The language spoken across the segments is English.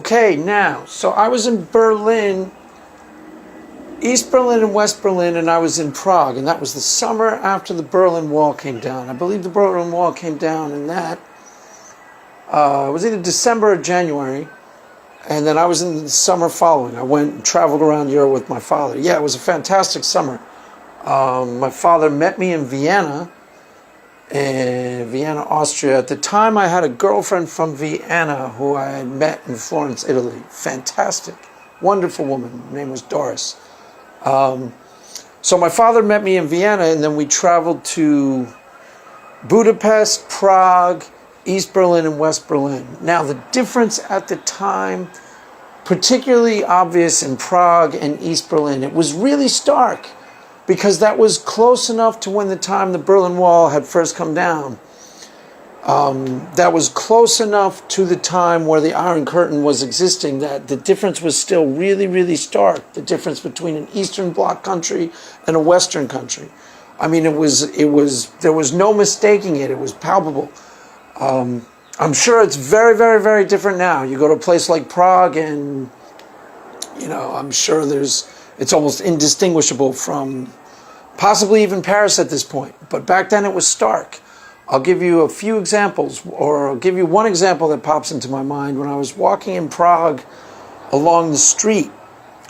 Okay, now, so I was in Berlin, East Berlin and West Berlin, and I was in Prague, and that was the summer after the Berlin Wall came down. I believe the Berlin Wall came down in that, it was either December or January, and then I was in the summer following. I went and traveled around Europe with my father. Yeah, it was a fantastic summer. My father met me in Vienna, Austria. At the time, I had a girlfriend from Vienna who I had met in Florence, Italy. Fantastic, wonderful woman. Her name was Doris. So my father met me in Vienna, and then we traveled to Budapest, Prague, East Berlin, and West Berlin. Now, the difference at the time, particularly obvious in Prague and East Berlin, it was really stark, because that was close enough to when the time the Berlin Wall had first come down. That was close enough to the time where the Iron Curtain was existing that the difference was still really, really stark, the difference between an Eastern Bloc country and a Western country. I mean, there was no mistaking it. It was palpable. I'm sure it's very, very, very different now. You go to a place like Prague and, I'm sure it's almost indistinguishable from possibly even Paris at this point. But back then it was stark. I'll give you a few examples, or I'll give you one example that pops into my mind. When I was walking in Prague along the street,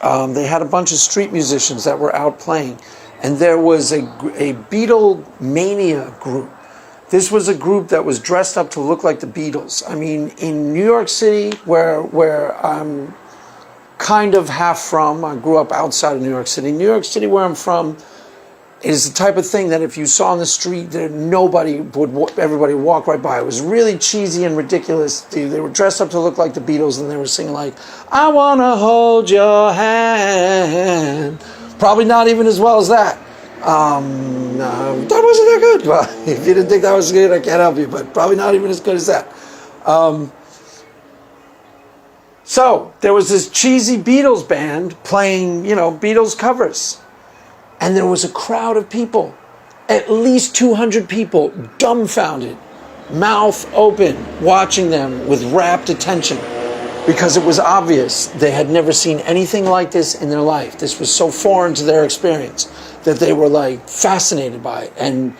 they had a bunch of street musicians that were out playing, and there was a Beatlemania group. This was a group that was dressed up to look like the Beatles. I mean, in New York City, where I'm kind of half from, I grew up outside of New York City. New York City, where I'm from, is the type of thing that if you saw on the street, everybody would walk right by. It was really cheesy and ridiculous. They were dressed up to look like the Beatles, and they were singing like, "I wanna hold your hand." Probably not even as well as that. No, that wasn't that good. Well, if you didn't think that was good, I can't help you, but probably not even as good as that. So there was this cheesy Beatles band playing, Beatles covers. And there was a crowd of people, at least 200 people, dumbfounded, mouth open, watching them with rapt attention, because it was obvious they had never seen anything like this in their life. This was so foreign to their experience that they were fascinated by it. And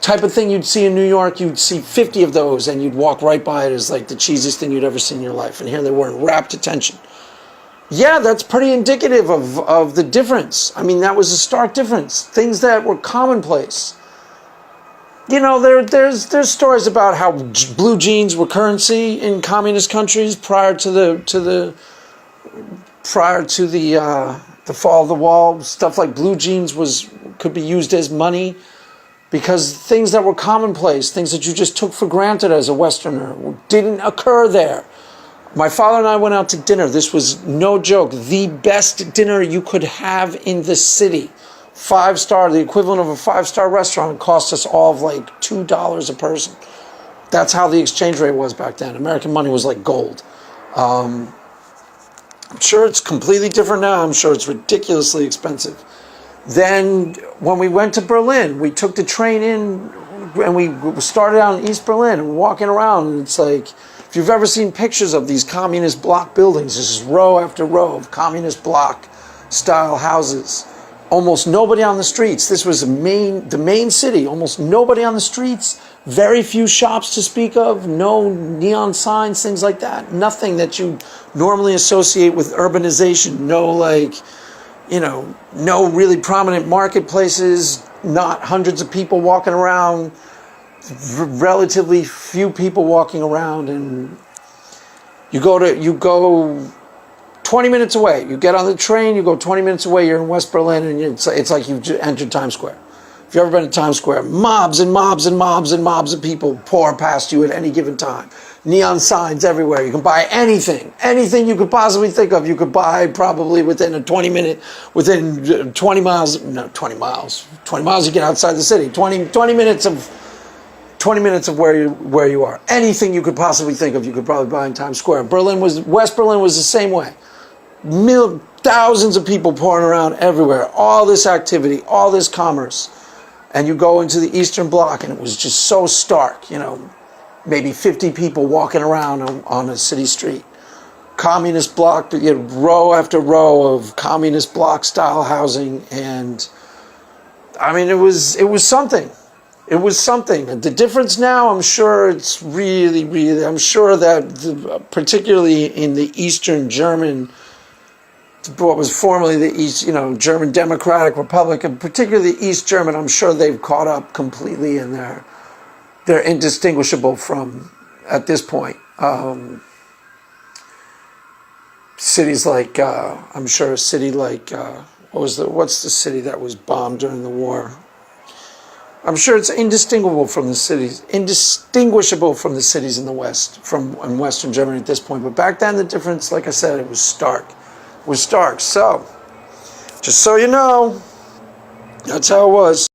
type of thing you'd see in New York, you'd see 50 of those and you'd walk right by it as the cheesiest thing you'd ever seen in your life. And here they were in rapt attention. Yeah, that's pretty indicative of the difference. I mean, that was a stark difference. Things that were commonplace. There's stories about how blue jeans were currency in communist countries prior to the fall of the wall. Stuff like blue jeans could be used as money, because things that were commonplace, things that you just took for granted as a Westerner, didn't occur there. My father and I went out to dinner. This was no joke, the best dinner you could have in the city. 5-star, the equivalent of a 5-star restaurant. It cost us all of $2 a person. That's how the exchange rate was back then. American money was like gold. I'm sure it's completely different now. I'm sure it's ridiculously expensive. Then when we went to Berlin, we took the train in, and we started out in East Berlin and walking around, and it's like, if you've ever seen pictures of these communist block buildings, this is row after row of communist block style houses. Almost nobody on the streets. This was the main city. Almost nobody on the streets. Very few shops to speak of. No neon signs, things like that. Nothing that you normally associate with urbanization. No really prominent marketplaces. Not hundreds of people walking around. Relatively few people walking around, and you go 20 minutes away. You get on the train, you go 20 minutes away, you're in West Berlin, and it's like you've entered Times Square. If you've ever been to Times Square, mobs and mobs and mobs and mobs of people pour past you at any given time. Neon signs everywhere. You can buy anything you could possibly think of. You could buy probably within 20 miles, 20 miles you get outside the city. 20 minutes of where you are. Anything you could possibly think of, you could probably buy in Times Square. West Berlin was the same way. Thousands of people pouring around everywhere. All this activity, all this commerce. And you go into the Eastern Bloc, and it was just so stark, maybe 50 people walking around on a city street. communist block, you had row after row of communist block style housing, and I mean, it was something. It was something. The difference now, I'm sure it's really, really, I'm sure that particularly in the Eastern German, what was formerly the East, German Democratic Republic, and particularly East German, I'm sure they've caught up completely, and they're indistinguishable from, at this point, cities like, I'm sure a city like, what's the city that was bombed during the war? I'm sure it's indistinguishable from the cities in the West, in Western Germany at this point. But back then, the difference, like I said, it was stark. It was stark. So, just so you know, that's how it was.